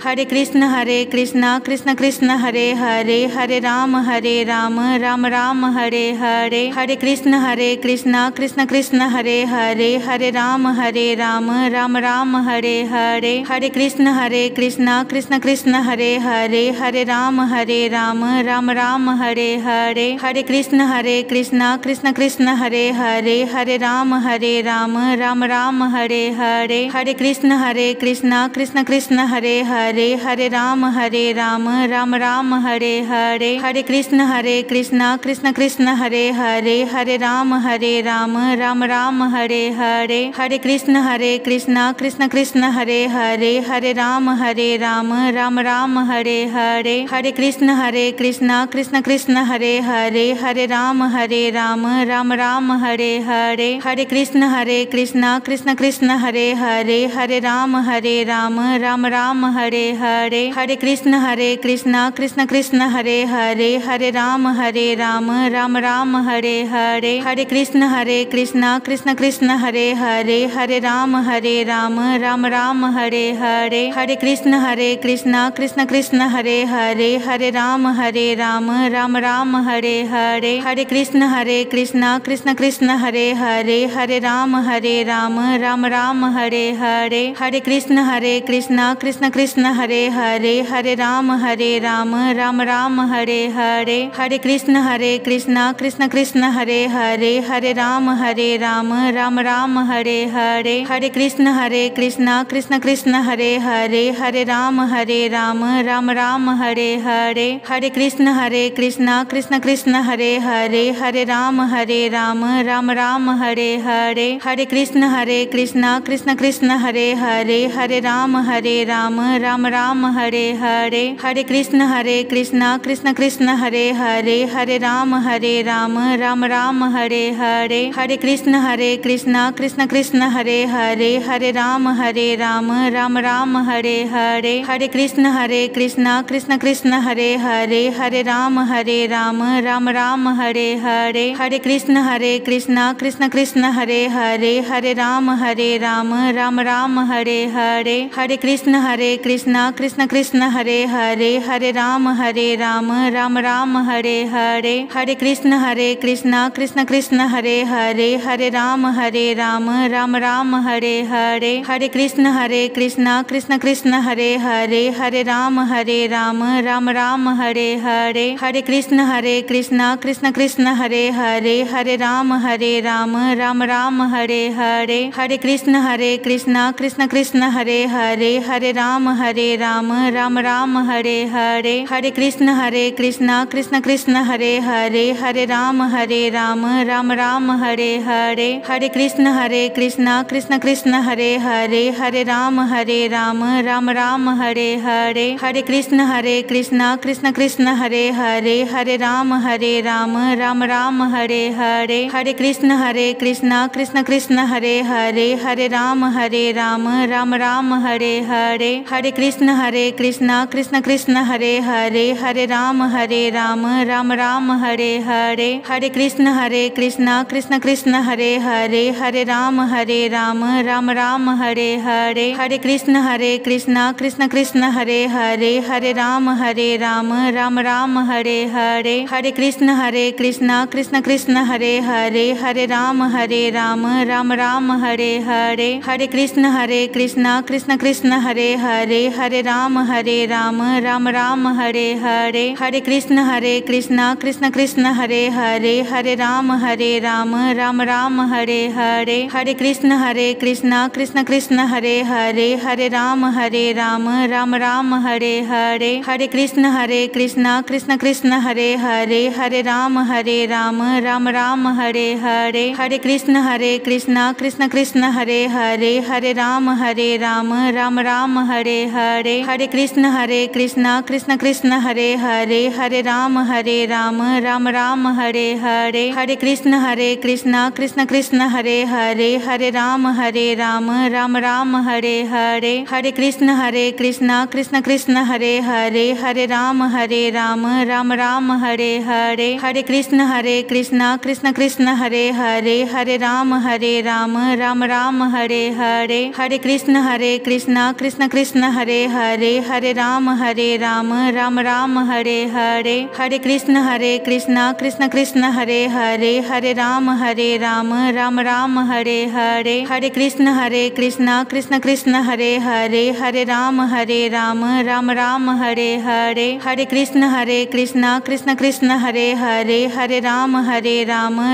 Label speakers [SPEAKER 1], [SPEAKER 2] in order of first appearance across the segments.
[SPEAKER 1] Hare Krishna Krishna Krishna Hare Hare, Hare Ram Ram Ram Hare Hare. Hare Krishna Krishna Krishna Hare Hare, Hare Ram Ram Ram Hare Hare. Hare Krishna Krishna Krishna Hare Hare, Hare Ram Ram Ram Hare Hare. Hare Krishna Krishna Krishna Hare Hare, Hare Ram Ram Ram Hare Hare. Hare Krishna Krishna Krishna Hare Hare, Hare Ram Ram Ram Hare Hare. Hare Krishna Krishna Krishna Hare Hare, Hare Ram Ram Ram Hare Hare. Hare Krishna Krishna Krishna Hare Hare, Hare Ram Ram Ram Hare Hare. Hare Krishna Krishna Krishna Hare Hare, Hare Ram Ram Ram Hare Hare. Hare Krishna Krishna Krishna Hare Hare, Hare Ram Ram Ram Hare Hare. Hare Krishna Krishna Krishna Hare Hare, Hare Ram Ram Ram Hare Hare. Hare Krishna Krishna Krishna Hare Hare, Hare Ram Ram Ram Hare Hare. Hare Krishna Krishna Krishna Hare Hare, Hare Ram Ram Ram Hare Hare. Hare Krishna Krishna Krishna Hare Hare, Hare Ram Ram Ram Hare Hare. Hare Krishna Krishna Krishna Hare Hare, Hare Ram Ram Ram Hare Hare. Hare Krishna Krishna Krishna Hare Hare, Hare Ram Ram Ram Hare Hare. Hare Krishna Krishna Krishna Hare Hare, Hare Ram Ram Ram Hare Hare. Hare Krishna Krishna Krishna Hare Hare, Hare Ram Ram Ram Hare Hare. Hare Krishna Krishna Krishna Hare Hare, Hare Ram Ram Ram Hare Hare. Hare Krishna Krishna Krishna Hare Hare, Hare Ram Ram Ram Hare Hare. Hare Krishna Krishna Krishna Hare Hare, Hare Ram Ram Ram Hare Hare. Hare Krishna Krishna Krishna Hare Hare, Hare Ram Ram Ram Hare Hare. Hare Krishna Krishna Krishna Hare Hare, Hare Ram Ram Ram Hare Hare. Hare Krishna Krishna Krishna Hare Hare, Hare Ram Ram Ram Hare Hare. Hare Krishna Krishna Krishna Hare Hare, Hare Ram Ram Ram Hare Hare. Hare Krishna Krishna Krishna Hare Hare, Hare Ram Ram Ram Hare Hare. Hare Krishna Krishna Krishna Hare Hare, Hare Ram Ram Ram Hare Hare. Hare Krishna Krishna Krishna Hare Hare, Hare Ram Ram Ram Hare Hare. Hare Krishna Krishna Krishna Hare Hare, Hare Ram Ram Ram Hare Hare. Hare Krishna Krishna Krishna Hare Hare, Hare Ram Ram Ram Hare Hare. Hare Krishna Krishna Krishna Hare Hare, Hare Ram Ram Ram Hare Hare. Hare Krishna Krishna Krishna Hare Hare, Hare Ram Ram Ram Hare Hare. Hare Krishna Krishna Krishna Hare Hare, Hare Ram Ram Ram Hare Hare. Hare Krishna Krishna Krishna Hare Hare, Hare Ram Ram Ram Hare Hare. Hare Krishna Krishna Krishna Hare Hare, Hare Ram Ram Ram Hare Hare. Hare Krishna Krishna Krishna Hare Hare, Hare Ram Ram Ram Hare Hare. Hare Krishna Krishna Krishna Hare Hare, Hare Ram Ram Ram Hare Hare. Hare Krishna Krishna Krishna Hare Hare, Hare Ram Ram Ram Hare Hare. Hare Krishna Krishna Krishna Hare Hare, Hare Ram Ram Ram Hare Hare. Hare Krishna Krishna Krishna Hare Hare, Hare Ram Ram Ram Hare Hare. Hare Krishna Krishna Krishna Hare Hare, Hare Ram Ram Ram Hare Hare. Hare Krishna Krishna Krishna Hare Hare, Hare Ram Ram Ram Hare Hare. Hare Krishna Krishna Krishna Hare Hare, Hare Ram Ram Ram Hare Hare. Hare Krishna Krishna Krishna Hare Hare, Hare Ram Ram Ram Hare Hare. Hare Krishna Krishna Krishna Hare Hare, Hare Ram Ram Ram Hare Hare. Hare Krishna Krishna Krishna Hare Hare Hare Hare Ram Ram Ram Hare Hare. Hare Krishna Krishna Krishna Hare Hare Hare Ram Ram Ram Hare Hare. Hare Krishna Krishna Krishna Hare Hare Hare Ram Ram Ram Hare Hare. Hare Krishna Krishna Krishna Hare Hare Hare Ram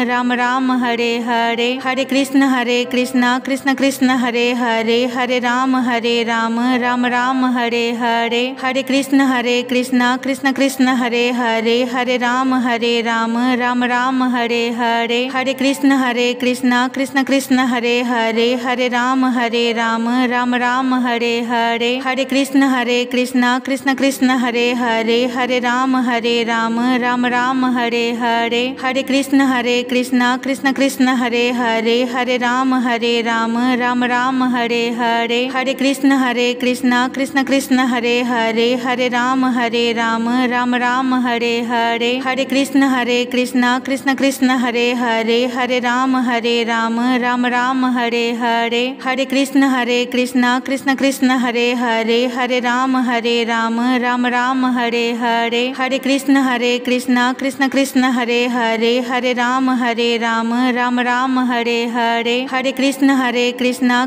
[SPEAKER 1] Ram Ram Hare Hare. Hare Krishna Krishna Krishna Hare Hare Hare Ram Ram Ram Hare Hare. Hare Krishna Krishna Krishna Hare Hare Hare Ram Ram Ram Hare Hare. Hare Krishna Krishna Krishna Hare Hare Hare Ram Ram Ram Hare Hare. Hare Krishna Krishna Krishna Hare Hare Hare Ram Ram Ram Hare Hare. Hare Krishna Krishna Krishna Hare Hare Hare Ram Ram Ram Hare Hare. Hare Krishna Krishna Krishna Hare Hare Hare Ram Ram Ram Hare Hare. Hare Krishna Krishna Krishna Hare Hare Hare Ram Ram Ram Hare Hare. Hare Krishna Krishna Krishna Hare Hare Hare Ram Ram Ram Hare Hare. Hare Krishna Krishna Krishna Hare Hare Hare Ram Ram Ram Hare Hare. Hare Krishna Krishna Krishna Hare Hare Hare Ram Ram Ram Hare Hare. Hare Krishna Krishna Krishna Hare Hare Hare Ram Ram Ram Hare Hare. Hare Krishna Krishna Krishna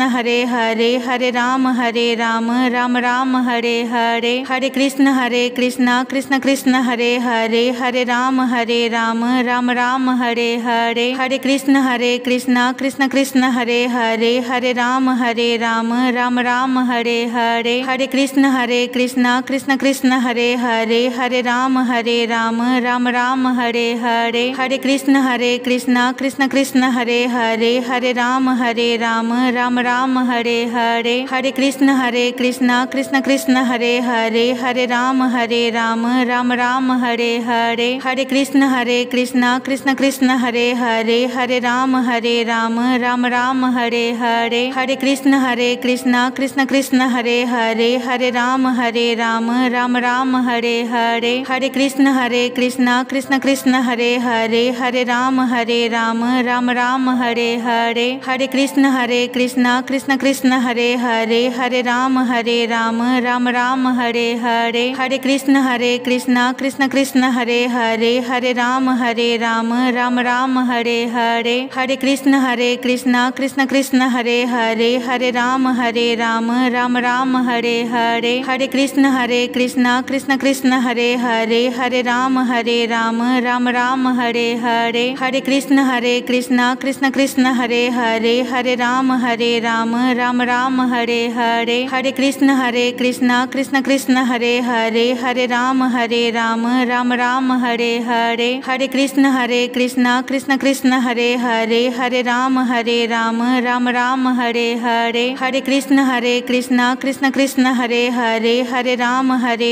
[SPEAKER 1] Hare Hare Hare Ram Ram Ram Hare Hare. Hare Krishna Krishna Krishna Hare Hare Hare Ram Ram Ram Hare Hare. Hare Krishna Krishna Krishna Hare Hare Hare Ram Ram Ram Hare Hare. Hare Krishna Krishna Krishna Hare Hare Hare Ram Ram Ram Hare Hare. Hare Krishna Krishna Krishna Hare Hare Hare Ram Ram Ram Hare Hare. Hare Krishna Krishna Krishna Hare Hare Hare Ram Ram Ram Hare Hare. Hare Krishna Krishna Krishna Hare Hare Hare Ram Ram Ram Hare Hare. Hare Krishna Krishna Krishna Hare Hare Hare Ram Ram Ram Hare Hare. Hare Krishna Krishna Krishna Hare Hare Hare Ram Ram Ram Hare Hare. Hare Krishna Krishna Krishna Hare Hare Hare Ram Ram Ram Hare Hare. Hare Krishna Krishna Krishna Hare Hare Hare Ram Ram Ram Hare Hare. Hare Krishna Krishna Krishna Hare Hare Hare Ram Ram Ram Hare Hare. Hare Krishna Krishna Krishna Hare Hare Hare Ram Ram Ram Hare Hare. Hare Krishna Krishna Krishna Hare Hare Hare Ram Ram Ram Hare Hare. Hare Krishna Krishna Krishna Hare Hare Hare Ram Ram Ram Hare Hare. Hare Krishna Krishna Krishna Hare Hare Hare Ram Ram Ram Hare Hare. Hare Krishna Krishna Krishna Hare Hare Hare Ram Ram Ram Hare Hare. Hare Krishna Krishna Krishna Hare Hare Hare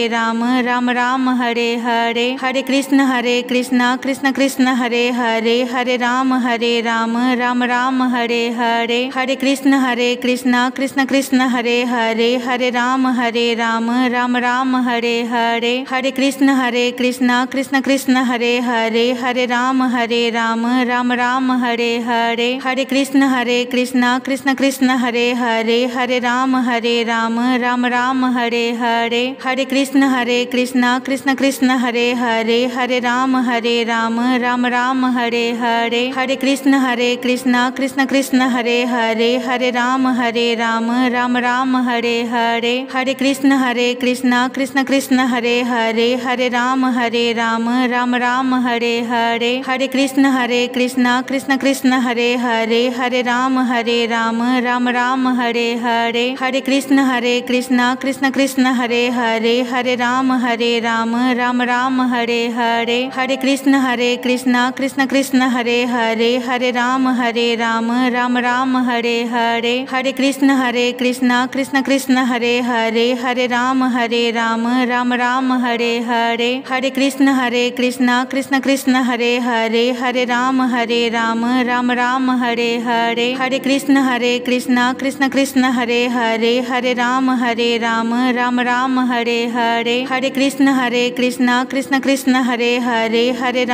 [SPEAKER 1] Ram Ram Ram Hare Hare. Hare Krishna Krishna Krishna Hare Hare Hare Ram Ram Ram Hare Hare. Hare Krishna Krishna Krishna Hare Hare Hare Ram Ram Ram Hare Hare. Hare Krishna Krishna Krishna Hare Hare Hare Ram Ram Ram Hare Hare. Hare Krishna Krishna Krishna Hare Hare Hare Ram Ram Ram Hare Hare. Hare Krishna Krishna Krishna Hare Hare Hare Ram Ram Ram Hare Hare. Hare Krishna Krishna Krishna Hare Hare Hare Ram Ram Ram Hare Hare. Hare Krishna Krishna Krishna Hare Hare Hare Ram Ram Ram Hare Hare. Hare Krishna Krishna Krishna Hare Hare Hare Ram Ram Ram Hare Hare. Hare Krishna Krishna Krishna Hare Hare Hare Ram Ram Ram Hare Hare. Hare Krishna Krishna Krishna Hare Hare Hare Ram Ram Ram Hare Hare. Hare Krishna Krishna Krishna Hare Hare Hare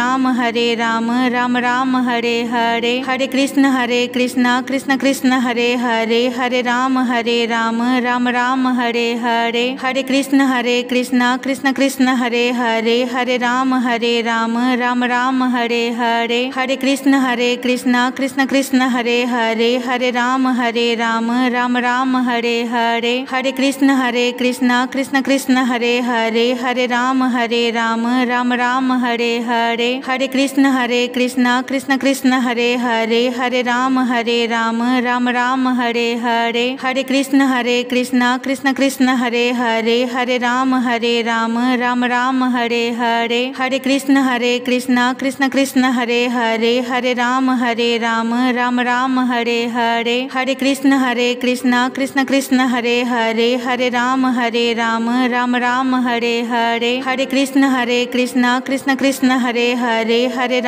[SPEAKER 1] Ram Ram Ram Hare Hare. Hare Krishna Krishna Krishna Hare Hare Hare Ram Ram Ram Hare Hare. Hare Krishna Krishna Krishna Hare Hare, Hare Ram Ram Ram Hare Hare. Hare Krishna Krishna Krishna Hare Hare, Hare Ram Ram Ram Hare Hare. Hare Krishna Krishna Krishna Hare Hare, Hare Ram Ram Ram Hare Hare. Hare Krishna Krishna Krishna Hare Hare, Hare Ram Ram Ram Hare Hare. Hare Krishna Krishna Krishna Hare Hare, Hare Ram Ram Ram Hare Hare. Hare Krishna Krishna Krishna Hare Hare, Hare Ram Ram Ram Hare Hare. Hare Krishna Krishna Krishna Hare Hare, Hare Ram Ram Ram Hare Hare. Hare Krishna Krishna Krishna Hare Hare, Hare Ram Ram Ram Hare Hare. Hare Krishna Krishna Krishna Hare Hare, Hare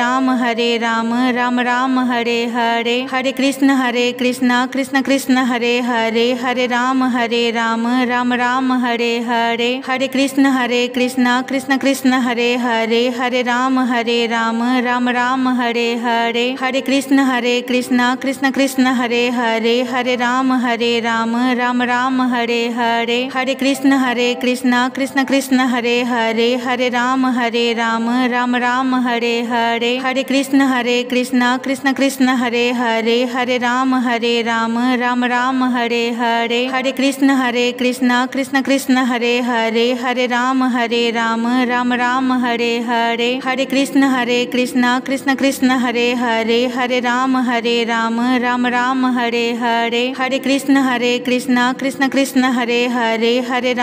[SPEAKER 1] Ram Ram Ram Hare Hare. Hare Krishna Krishna Krishna Hare Hare, Hare Ram Ram Ram Hare Hare. Hare Krishna Krishna Krishna Hare Hare, Hare Ram Ram Ram Hare Hare. Hare Krishna Krishna Krishna Hare Hare, Hare Ram Ram Ram Hare Hare. Hare Krishna Krishna Krishna Hare Hare, Hare Ram Ram Ram Hare Hare. Hare Krishna Krishna Krishna Hare Hare, Hare Ram Ram Ram Hare Hare. Hare Krishna Krishna Krishna Hare Hare, Hare Ram Ram Ram Hare Hare. Hare Krishna Krishna Krishna Hare Hare, Hare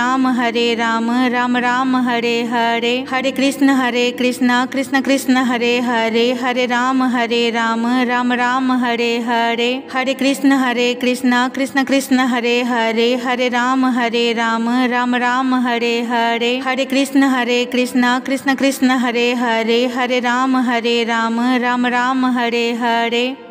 [SPEAKER 1] Ram Ram Ram Hare Hare. Hare Krishna Krishna Krishna Hare Hare, Hare Ram Ram Ram Hare Hare. Hare Krishna Krishna Krishna Hare Hare, Hare Ram Ram Ram Hare Hare. Hare Krishna Krishna Krishna Hare Hare, Hare Ram Ram Ram Hare Hare.